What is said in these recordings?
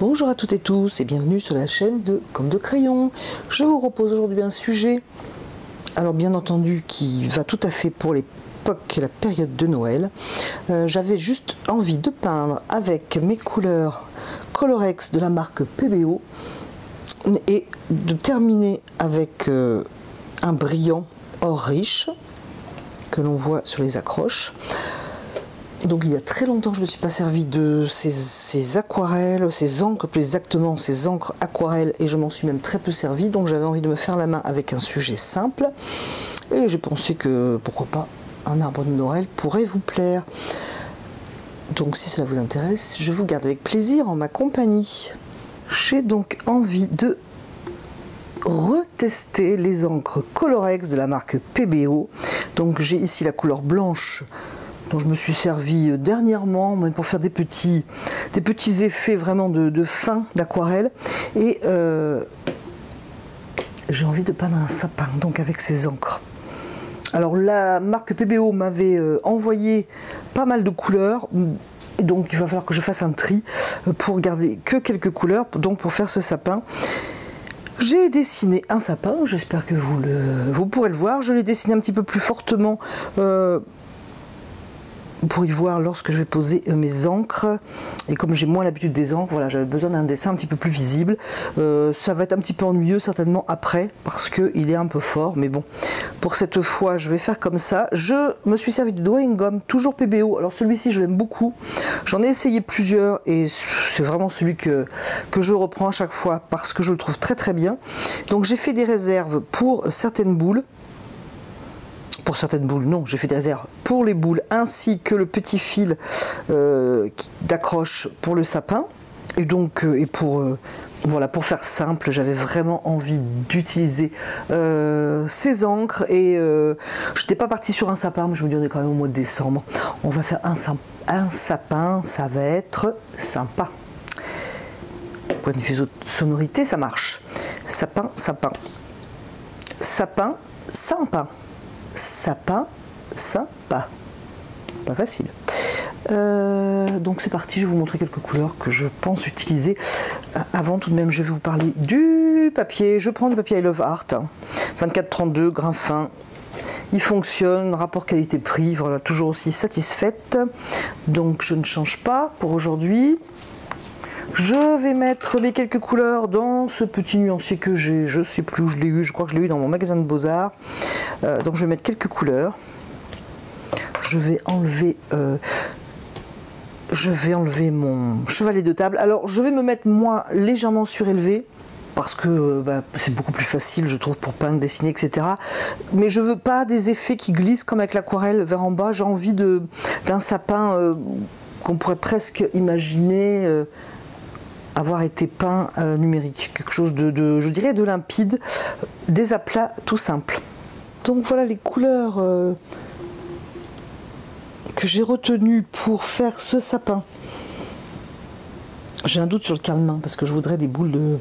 Bonjour à toutes et tous et bienvenue sur la chaîne de Comme de Crayon. Je vous propose aujourd'hui un sujet, alors bien entendu qui va tout à fait pour l'époque et la période de Noël. J'avais juste envie de peindre avec mes couleurs Colorex de la marque PBO et de terminer avec un brillant or riche que l'on voit sur les accroches. Donc il y a très longtemps que je ne me suis pas servi de ces aquarelles, ces encres, plus exactement ces encres aquarelles, et je m'en suis même très peu servi, donc j'avais envie de me faire la main avec un sujet simple, et j'ai pensé que pourquoi pas un arbre de Noël pourrait vous plaire. Donc si cela vous intéresse, je vous garde avec plaisir en ma compagnie. J'ai donc envie de retester les encres Colorex de la marque PBO. Donc j'ai ici la couleur blanche dont je me suis servi dernièrement pour faire des petits effets vraiment de fin d'aquarelle, et j'ai envie de peindre un sapin donc avec ces encres. Alors la marque PBO m'avait envoyé pas mal de couleurs, et donc il va falloir que je fasse un tri pour garder que quelques couleurs donc pour faire ce sapin. J'ai dessiné un sapin, j'espère que vous pourrez le voir. Je l'ai dessiné un petit peu plus fortement pour y voir lorsque je vais poser mes encres, et comme j'ai moins l'habitude des encres, voilà, j'avais besoin d'un dessin un petit peu plus visible. Ça va être un petit peu ennuyeux certainement après parce qu'il est un peu fort, mais bon, pour cette fois je vais faire comme ça. Je me suis servi de drawing gum, toujours PBO. Alors celui-ci je l'aime beaucoup, j'en ai essayé plusieurs et c'est vraiment celui que je reprends à chaque fois parce que je le trouve très très bien. Donc j'ai fait des réserves pour certaines boules. Pour certaines boules, non, j'ai fait des réserves pour les boules ainsi que le petit fil d'accroche pour le sapin. Et donc, voilà, pour faire simple, j'avais vraiment envie d'utiliser ces encres. Et je n'étais pas partie sur un sapin, mais je me dis on est quand même au mois de décembre. On va faire un sapin, ça va être sympa. Point de vue sonorité, ça marche. Sapin, sapin. Sapin, sympa. Sapin, sympa. Pas facile. Donc c'est parti, je vais vous montrer quelques couleurs que je pense utiliser. Avant tout de même, je vais vous parler du papier. Je prends du papier I Love Art, 24-32, grain fin. Il fonctionne, rapport qualité-prix, voilà, toujours aussi satisfaite. Donc je ne change pas pour aujourd'hui. Je vais mettre mes quelques couleurs dans ce petit nuancier que j'ai, je sais plus où je l'ai eu, je crois que je l'ai eu dans mon magasin de Beaux-Arts. Donc je vais mettre quelques couleurs. Je vais enlever mon chevalet de table. Alors je vais me mettre moi légèrement surélevé parce que c'est beaucoup plus facile je trouve pour peindre, dessiner, etc. Mais je veux pas des effets qui glissent comme avec l'aquarelle vers en bas. J'ai envie d'un sapin qu'on pourrait presque imaginer avoir été peint numérique, quelque chose je dirais de limpide, des aplats tout simples. Donc voilà les couleurs que j'ai retenues pour faire ce sapin. J'ai un doute sur le carmin parce que je voudrais des boules de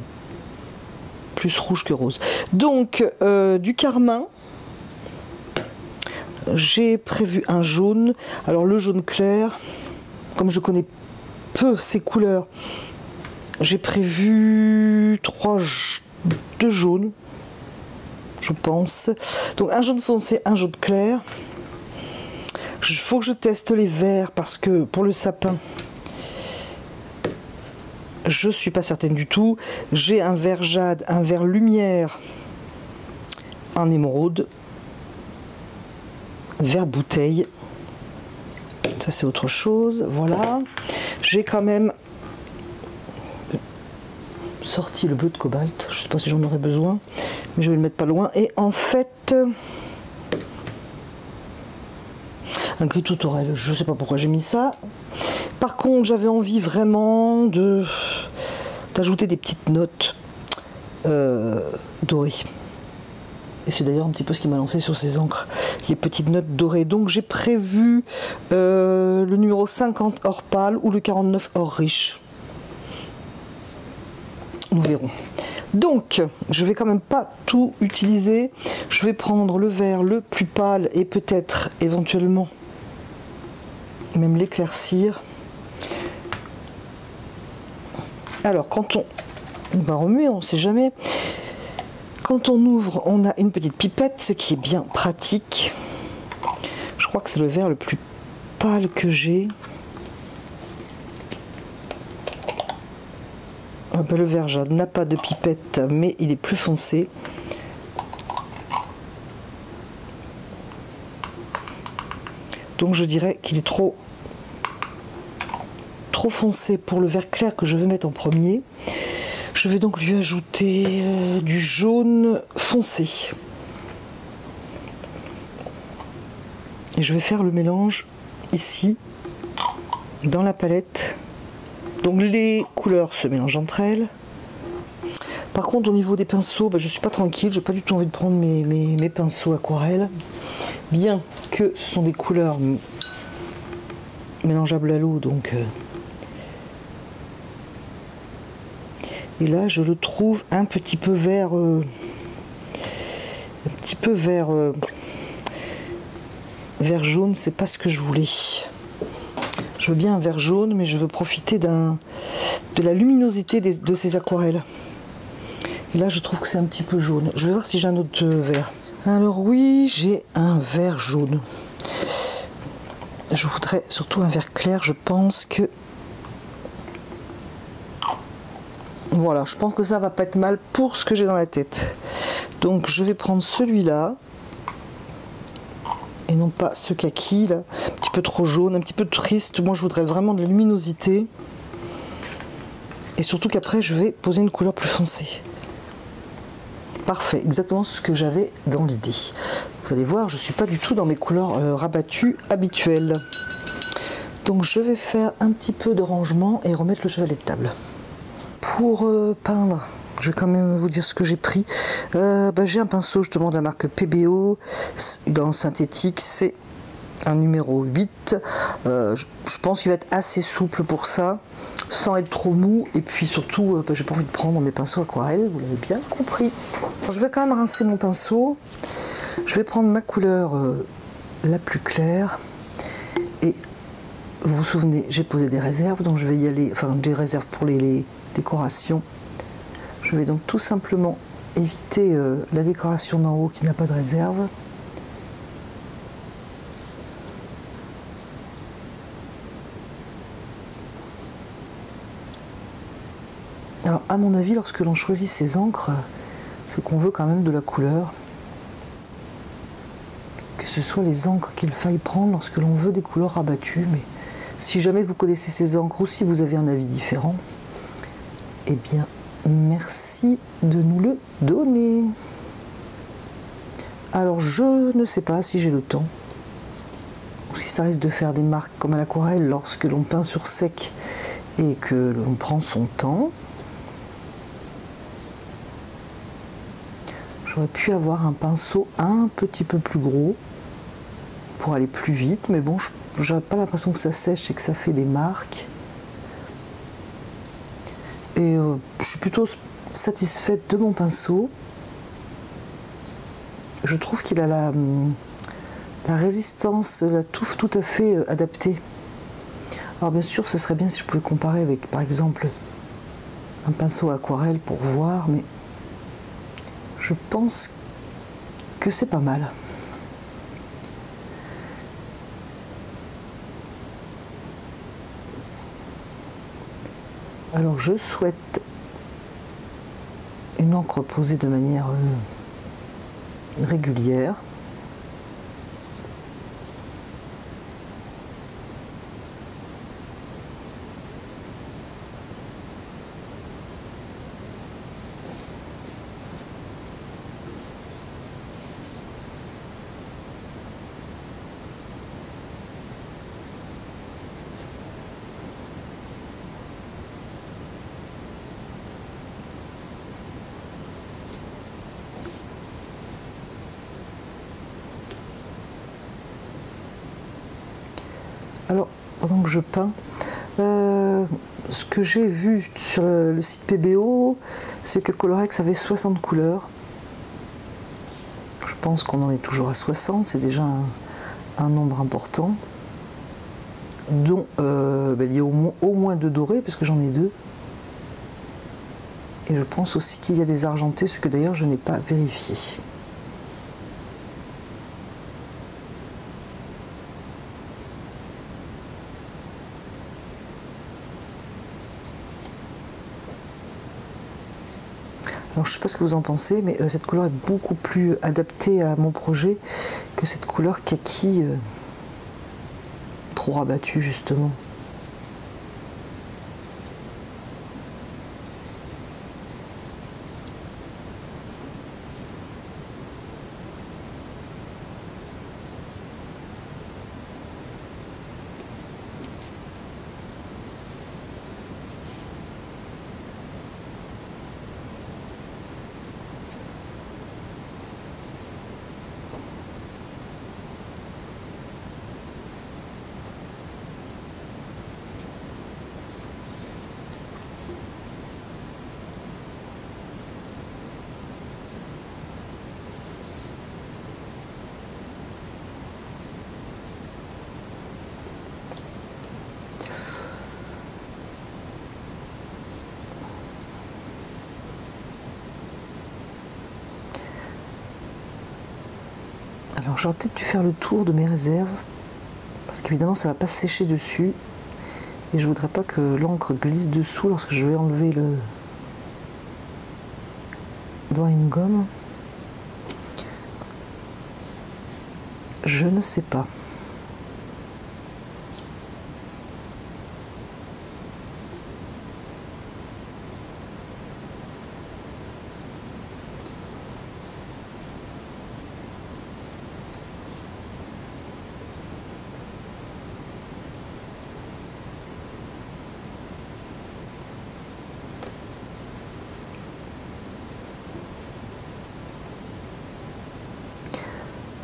plus rouge que rose. Donc du carmin, j'ai prévu un jaune. Alors le jaune clair, comme je connais peu ces couleurs, j'ai prévu deux jaunes, je pense. Donc un jaune foncé, un jaune clair. Il faut que je teste les verts parce que pour le sapin, je ne suis pas certaine du tout. J'ai un vert jade, un vert lumière, un émeraude, vert bouteille. Ça c'est autre chose, voilà. J'ai quand même sorti le bleu de cobalt, je ne sais pas si j'en aurais besoin, mais je vais le mettre pas loin. Et en fait, un gris tourelle, je ne sais pas pourquoi j'ai mis ça. Par contre, j'avais envie vraiment d'ajouter des petites notes dorées. Et c'est d'ailleurs un petit peu ce qui m'a lancé sur ces encres, les petites notes dorées. Donc j'ai prévu le numéro 50 or pâle ou le 49 or riche. Nous verrons. Donc, je vais quand même pas tout utiliser. Je vais prendre le vert le plus pâle et peut-être éventuellement même l'éclaircir. Alors quand on va remuer, on ne sait jamais. Quand on ouvre, on a une petite pipette, ce qui est bien pratique. Je crois que c'est le verre le plus pâle que j'ai. Le verre jade n'a pas de pipette, mais il est plus foncé. Donc je dirais qu'il est trop foncé pour le verre clair que je veux mettre en premier. Je vais donc lui ajouter du jaune foncé. Et je vais faire le mélange ici, dans la palette. Donc les couleurs se mélangent entre elles. Par contre au niveau des pinceaux, je ne suis pas tranquille, j'ai pas du tout envie de prendre mes pinceaux aquarelles. Bien que ce sont des couleurs mélangeables à l'eau, donc... Et là, je le trouve un petit peu vert, vert jaune. C'est pas ce que je voulais. Je veux bien un vert jaune, mais je veux profiter de la luminosité de ces aquarelles. Et là, je trouve que c'est un petit peu jaune. Je vais voir si j'ai un autre vert. Alors oui, j'ai un vert jaune. Je voudrais surtout un vert clair. Je pense que... Voilà, je pense que ça va pas être mal pour ce que j'ai dans la tête. Donc je vais prendre celui-là. Et non pas ce kaki là. Un petit peu trop jaune, un petit peu triste. Moi je voudrais vraiment de la luminosité. Et surtout qu'après je vais poser une couleur plus foncée. Parfait, exactement ce que j'avais dans l'idée. Vous allez voir, je ne suis pas du tout dans mes couleurs rabattues habituelles. Donc je vais faire un petit peu de rangement et remettre le chevalet de table. Pour peindre, je vais quand même vous dire ce que j'ai pris. J'ai un pinceau justement de la marque PBO, dans synthétique, c'est un numéro 8. Je pense qu'il va être assez souple pour ça, sans être trop mou. Et puis surtout, j'ai pas envie de prendre mes pinceaux aquarelles, vous l'avez bien compris. Je vais quand même rincer mon pinceau. Je vais prendre ma couleur la plus claire. Et vous vous souvenez, j'ai posé des réserves, donc je vais y aller, enfin des réserves pour les décorations. Je vais donc tout simplement éviter la décoration d'en haut qui n'a pas de réserve. Alors à mon avis, lorsque l'on choisit ces encres, c'est qu'on veut quand même de la couleur. Que ce soit les encres qu'il faille prendre lorsque l'on veut des couleurs rabattues. Mais si jamais vous connaissez ces encres ou si vous avez un avis différent, eh bien, merci de nous le donner. Alors, je ne sais pas si j'ai le temps, ou si ça risque de faire des marques comme à l'aquarelle lorsque l'on peint sur sec et que l'on prend son temps. J'aurais pu avoir un pinceau un petit peu plus gros pour aller plus vite, mais bon, je n'ai pas l'impression que ça sèche et que ça fait des marques. Et je suis plutôt satisfaite de mon pinceau. Je trouve qu'il a la résistance, la touffe tout à fait adaptée. Alors bien sûr, ce serait bien si je pouvais comparer avec, par exemple, un pinceau aquarelle pour voir, mais je pense que c'est pas mal. Alors je souhaite une encre posée de manière régulière. Alors, pendant que je peins, ce que j'ai vu sur le site PBO, c'est que Colorex avait 60 couleurs. Je pense qu'on en est toujours à 60, c'est déjà un nombre important. Dont il y a au moins 2 dorés, parce que j'en ai 2. Et je pense aussi qu'il y a des argentés, ce que d'ailleurs je n'ai pas vérifié. Alors je ne sais pas ce que vous en pensez, mais cette couleur est beaucoup plus adaptée à mon projet que cette couleur kaki trop rabattue justement. Alors j'aurais peut-être dû faire le tour de mes réserves, parce qu'évidemment ça ne va pas sécher dessus, et je voudrais pas que l'encre glisse dessous lorsque je vais enlever le drawing gomme. Je ne sais pas.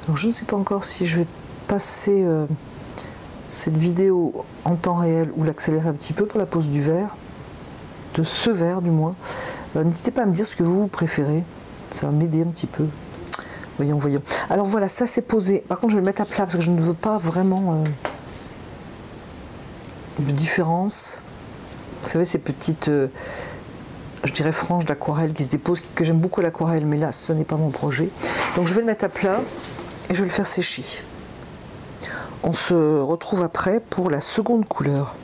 Alors je ne sais pas encore si je vais passer cette vidéo en temps réel ou l'accélérer un petit peu pour la pose du verre, de ce verre du moins. N'hésitez pas à me dire ce que vous préférez, ça va m'aider un petit peu. Voyons, voyons. Alors voilà, ça c'est posé. Par contre je vais le mettre à plat parce que je ne veux pas vraiment de différence. Vous savez ces petites, je dirais franges d'aquarelle qui se déposent, que j'aime beaucoup l'aquarelle, mais là ce n'est pas mon projet. Donc je vais le mettre à plat. Et je vais le faire sécher. On se retrouve après pour la seconde couleur.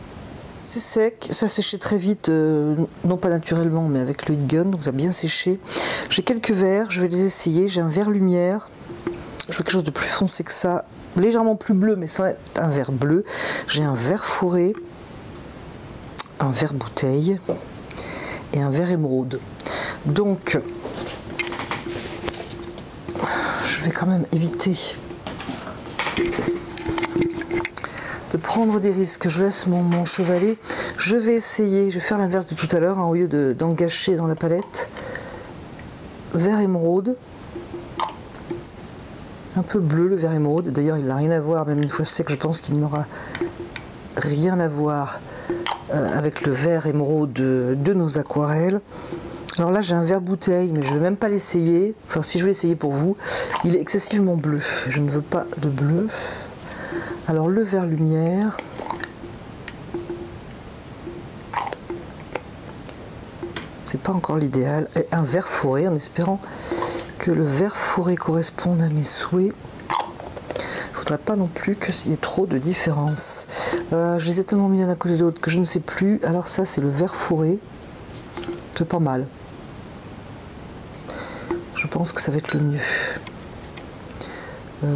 C'est sec, ça a séché très vite, non pas naturellement, mais avec le heat gun, donc ça a bien séché. J'ai quelques verres, je vais les essayer. J'ai un vert lumière, je veux quelque chose de plus foncé que ça, légèrement plus bleu, mais ça est un vert bleu. J'ai un vert forêt, un vert bouteille et un vert émeraude. Donc, je vais quand même éviter de prendre des risques. Je laisse mon chevalet. Je vais essayer, je vais faire l'inverse de tout à l'heure, hein, au lieu d'en gâcher dans la palette. Vert émeraude. Un peu bleu le vert émeraude. D'ailleurs, il n'a rien à voir, même une fois sec, je pense qu'il n'aura rien à voir avec le vert émeraude de nos aquarelles. Alors là j'ai un vert bouteille, mais je ne vais même pas l'essayer. Enfin si je vais l'essayer pour vous, il est excessivement bleu. Je ne veux pas de bleu. Alors le vert lumière. C'est pas encore l'idéal. Et un vert forêt en espérant que le vert forêt corresponde à mes souhaits. Je voudrais pas non plus qu'il y ait trop de différence. Je les ai tellement mis l'un à côté de l'autre que je ne sais plus. Alors ça c'est le vert forêt. C'est pas mal. Je pense que ça va être le mieux.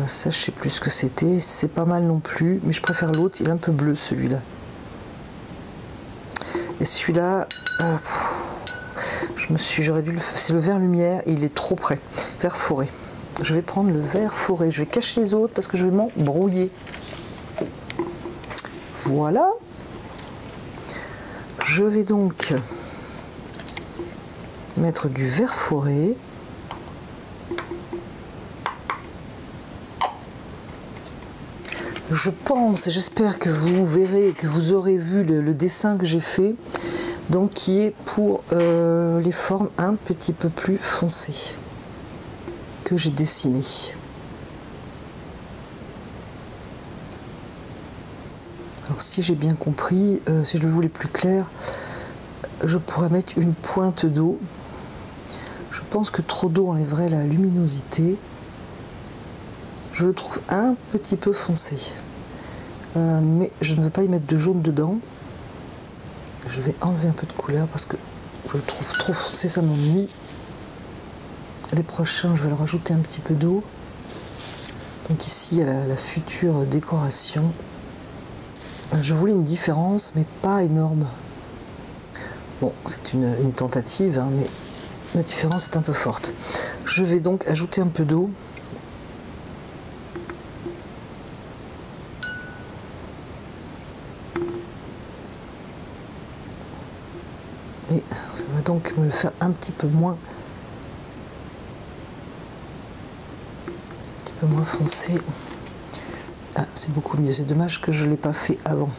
Ça, je sais plus ce que c'était. C'est pas mal non plus, mais je préfère l'autre. Il est un peu bleu, celui-là. Et celui-là, j'aurais dû le. C'est le vert lumière et il est trop près. Vert forêt. Je vais prendre le vert forêt. Je vais cacher les autres parce que je vais m'embrouiller. Voilà. Je vais donc mettre du vert forêt. Je pense et j'espère que vous verrez, que vous aurez vu le dessin que j'ai fait, donc qui est pour les formes un petit peu plus foncées que j'ai dessinées. Alors si j'ai bien compris, si je le voulais plus clair, je pourrais mettre une pointe d'eau. Je pense que trop d'eau enlèverait la luminosité. Je le trouve un petit peu foncé. Mais je ne veux pas y mettre de jaune dedans. Je vais enlever un peu de couleur parce que je le trouve trop foncé, ça m'ennuie. Les prochains, je vais leur rajouter un petit peu d'eau. Donc ici, il y a la future décoration. Je voulais une différence, mais pas énorme. Bon, c'est une tentative, hein, mais la différence est un peu forte. Je vais donc ajouter un peu d'eau. Et ça va donc me le faire un petit peu moins foncé. Ah, c'est beaucoup mieux. C'est dommage que je ne l'ai pas fait avant.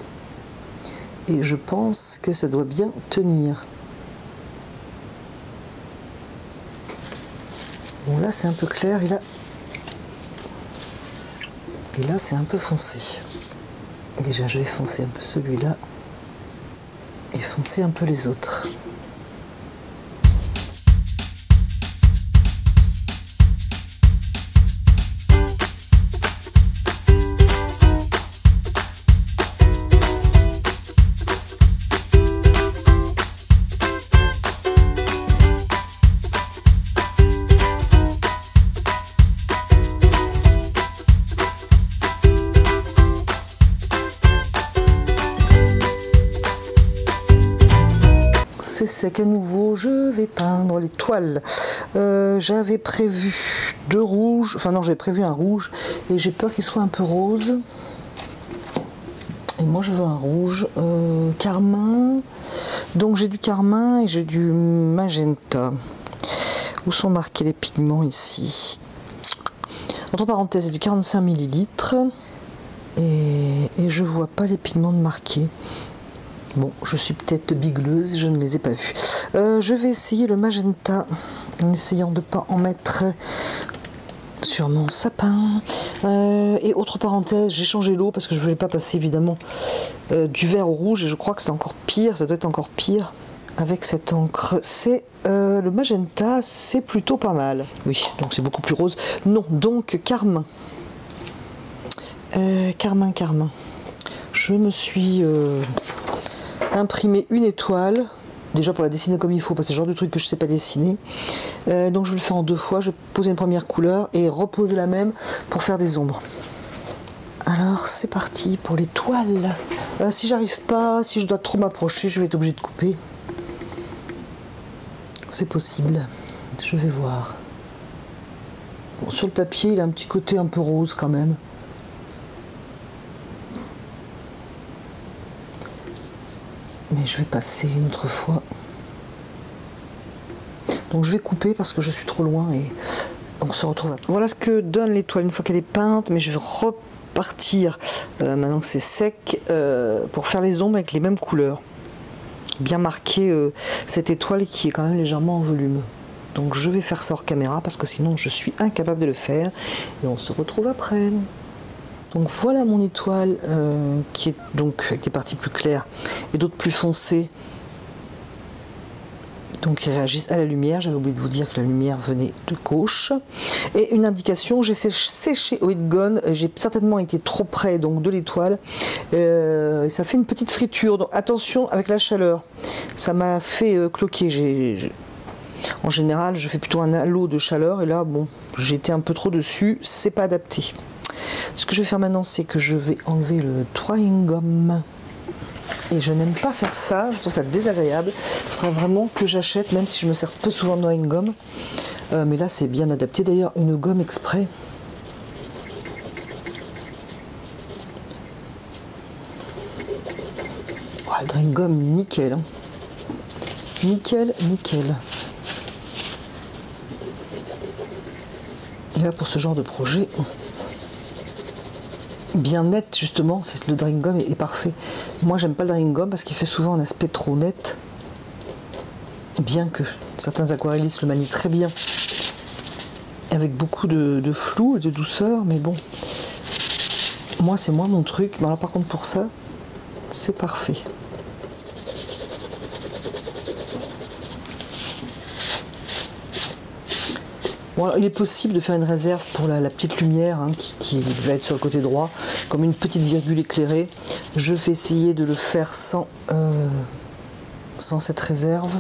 Et je pense que ça doit bien tenir. Bon, là c'est un peu clair et là c'est un peu foncé. Déjà je vais foncer un peu celui-là et foncer un peu les autres. C'est sec à nouveau, je vais peindre les toiles. J'avais prévu deux rouges, enfin non, j'avais prévu un rouge et j'ai peur qu'il soit un peu rose. Et moi je veux un rouge carmin. Donc j'ai du carmin et j'ai du magenta. Où sont marqués les pigments ici? Entre parenthèses, c'est du 45 ml. Et je vois pas les pigments de marqués. Bon, je suis peut-être bigleuse, je ne les ai pas vus. Je vais essayer le magenta, en essayant de ne pas en mettre sur mon sapin. Et autre parenthèse, j'ai changé l'eau parce que je ne voulais pas passer évidemment du vert au rouge. Et je crois que c'est encore pire, ça doit être encore pire avec cette encre. C'est le magenta, c'est plutôt pas mal. Oui, donc c'est beaucoup plus rose. Non, donc carmin. Carmin. Je me suis... imprimer une étoile, déjà pour la dessiner comme il faut, parce que c'est le genre de truc que je sais pas dessiner. Donc je vais le faire en deux fois, je vais poser une première couleur et reposer la même pour faire des ombres. Alors c'est parti pour les toiles. Si j'arrive pas, si je dois trop m'approcher, je vais être obligée de couper. C'est possible, je vais voir. Bon, sur le papier, il a un petit côté un peu rose quand même. Mais je vais passer une autre fois. Donc je vais couper parce que je suis trop loin et on se retrouve après. Voilà ce que donne l'étoile une fois qu'elle est peinte, mais je vais repartir maintenant que c'est sec pour faire les ombres avec les mêmes couleurs. Bien marquer cette étoile qui est quand même légèrement en volume. Donc je vais faire ça hors caméra parce que sinon je suis incapable de le faire et on se retrouve après. Donc voilà mon étoile qui est donc avec des parties plus claires et d'autres plus foncées. Donc qui réagissent à la lumière. J'avais oublié de vous dire que la lumière venait de gauche. Et une indication, j'ai séché au heat gun. J'ai certainement été trop près donc de l'étoile. Et ça fait une petite friture. Donc attention avec la chaleur. Ça m'a fait cloquer. En général, je fais plutôt un halo de chaleur. Et là, bon, j'ai été un peu trop dessus. C'est pas adapté. Ce que je vais faire maintenant, c'est que je vais enlever le drawing gum. Et je n'aime pas faire ça, je trouve ça désagréable. Il faudra vraiment que j'achète, même si je me sers peu souvent de drawing gum. Mais là, c'est bien adapté. D'ailleurs, une gomme exprès. Oh, le drawing gum, nickel. Hein. Nickel. Et là, pour ce genre de projet... bien net justement, le drawing gum est parfait. Moi j'aime pas le drawing gum parce qu'il fait souvent un aspect trop net, bien que certains aquarellistes le manient très bien avec beaucoup de flou et de douceur, mais bon, moi c'est moins mon truc. Mais alors par contre pour ça c'est parfait. Bon, alors, il est possible de faire une réserve pour la petite lumière hein, qui va être sur le côté droit, comme une petite virgule éclairée. Je vais essayer de le faire sans cette réserve.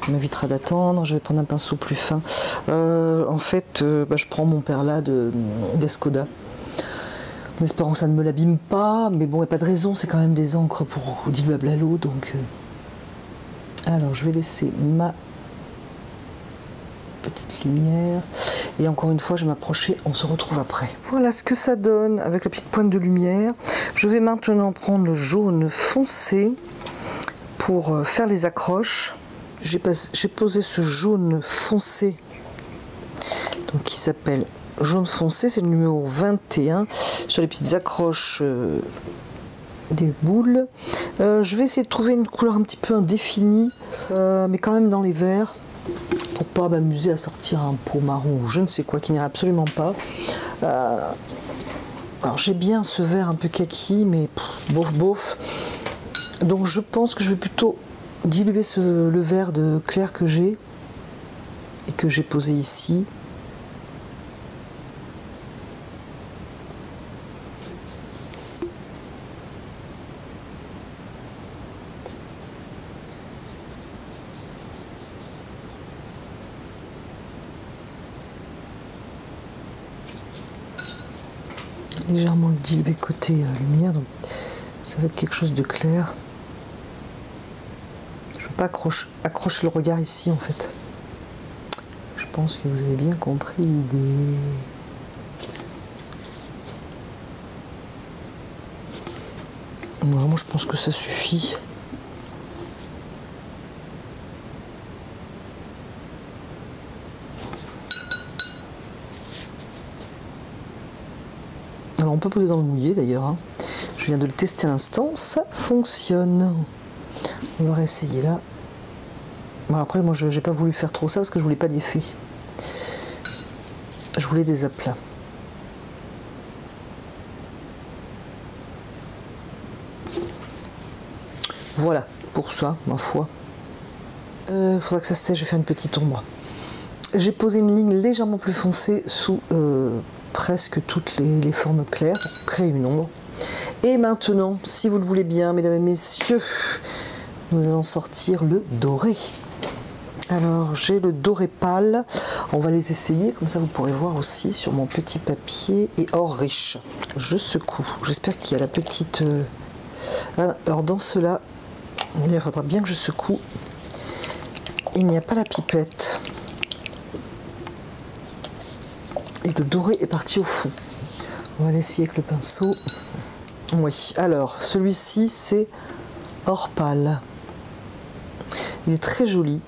Ça m'évitera d'attendre. Je vais prendre un pinceau plus fin. En fait, je prends mon perlat d'Escoda. En espérant que ça ne me l'abîme pas, mais bon, il n'y a pas de raison, c'est quand même des encres pour diluable à l'eau, donc... Alors, je vais laisser ma petite lumière, et encore une fois, je vais m'approcher, on se retrouve après. Voilà ce que ça donne avec la petite pointe de lumière. Je vais maintenant prendre le jaune foncé pour faire les accroches. J'ai posé ce jaune foncé, donc qui s'appelle... jaune foncé, c'est le numéro 21 sur les petites accroches des boules. Je vais essayer de trouver une couleur un petit peu indéfinie, mais quand même dans les verts, pour pas m'amuser à sortir un pot marron ou je ne sais quoi qui n'irait absolument pas. Alors j'ai bien ce vert un peu kaki, mais bof bof. Donc je pense que je vais plutôt diluer le vert de clair que j'ai et que j'ai posé ici. Légèrement le diluer côté lumière, donc ça va être quelque chose de clair. Je ne veux pas accrocher le regard ici en fait. Je pense que vous avez bien compris l'idée. Vraiment, je pense que ça suffit. Alors on peut poser dans le mouillé d'ailleurs, hein. Je viens de le tester à l'instant, ça fonctionne. On va réessayer là. Bon, après moi je n'ai pas voulu faire trop ça parce que je voulais pas d'effet. Je voulais des aplats. Voilà pour ça, ma foi. Faudra que ça sèche, je vais faire une petite ombre. J'ai posé une ligne légèrement plus foncée sous presque toutes les formes claires pour créer une ombre. Et maintenant, si vous le voulez bien, mesdames et messieurs, nous allons sortir le doré. Alors, j'ai le doré pâle. On va les essayer, comme ça vous pourrez voir aussi sur mon petit papier. Et or riche. Je secoue. J'espère qu'il y a la petite... Alors, dans cela, il faudra bien que je secoue. Il n'y a pas la pipette. Et le doré est parti au fond. On va l'essayer avec le pinceau. Oui, alors celui-ci c'est or pâle. Il est très joli,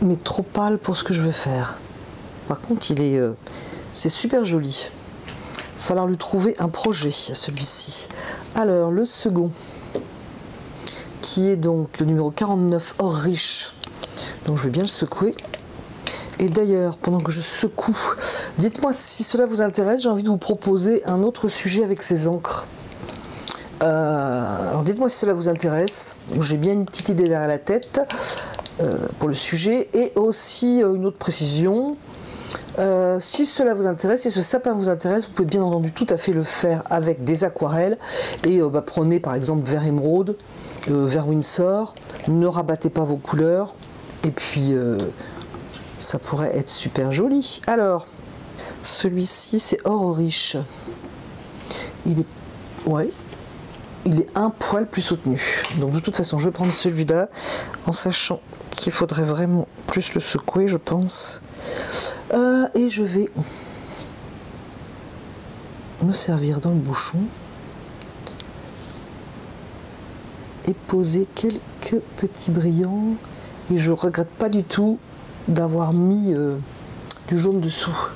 mais trop pâle pour ce que je veux faire. Par contre, c'est super joli. Il va falloir lui trouver un projet à celui-ci. Alors le second, qui est donc le numéro 49 or riche. Donc je vais bien le secouer. Et d'ailleurs, pendant que je secoue, dites-moi si cela vous intéresse, j'ai envie de vous proposer un autre sujet avec ces encres. Alors dites-moi si cela vous intéresse, j'ai bien une petite idée derrière la tête pour le sujet, et aussi une autre précision. Si cela vous intéresse, si ce sapin vous intéresse, vous pouvez bien entendu tout à fait le faire avec des aquarelles, et prenez par exemple vert émeraude, vert Winsor, ne rabattez pas vos couleurs, et puis... ça pourrait être super joli. Alors, celui-ci, c'est or riche. Il est un poil plus soutenu. Donc de toute façon, je vais prendre celui-là, en sachant qu'il faudrait vraiment plus le secouer, je pense. Et je vais me servir dans le bouchon et poser quelques petits brillants. Et je regrette pas du tout d'avoir mis du jaune dessous.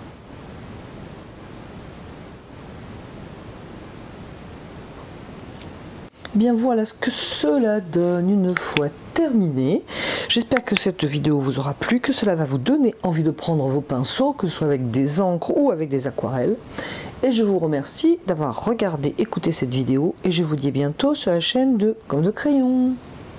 Bien voilà ce que cela donne une fois terminé. J'espère que cette vidéo vous aura plu, que cela va vous donner envie de prendre vos pinceaux, que ce soit avec des encres ou avec des aquarelles. Et je vous remercie d'avoir regardé, écouté cette vidéo, et je vous dis à bientôt sur la chaîne de Comme de Crayon.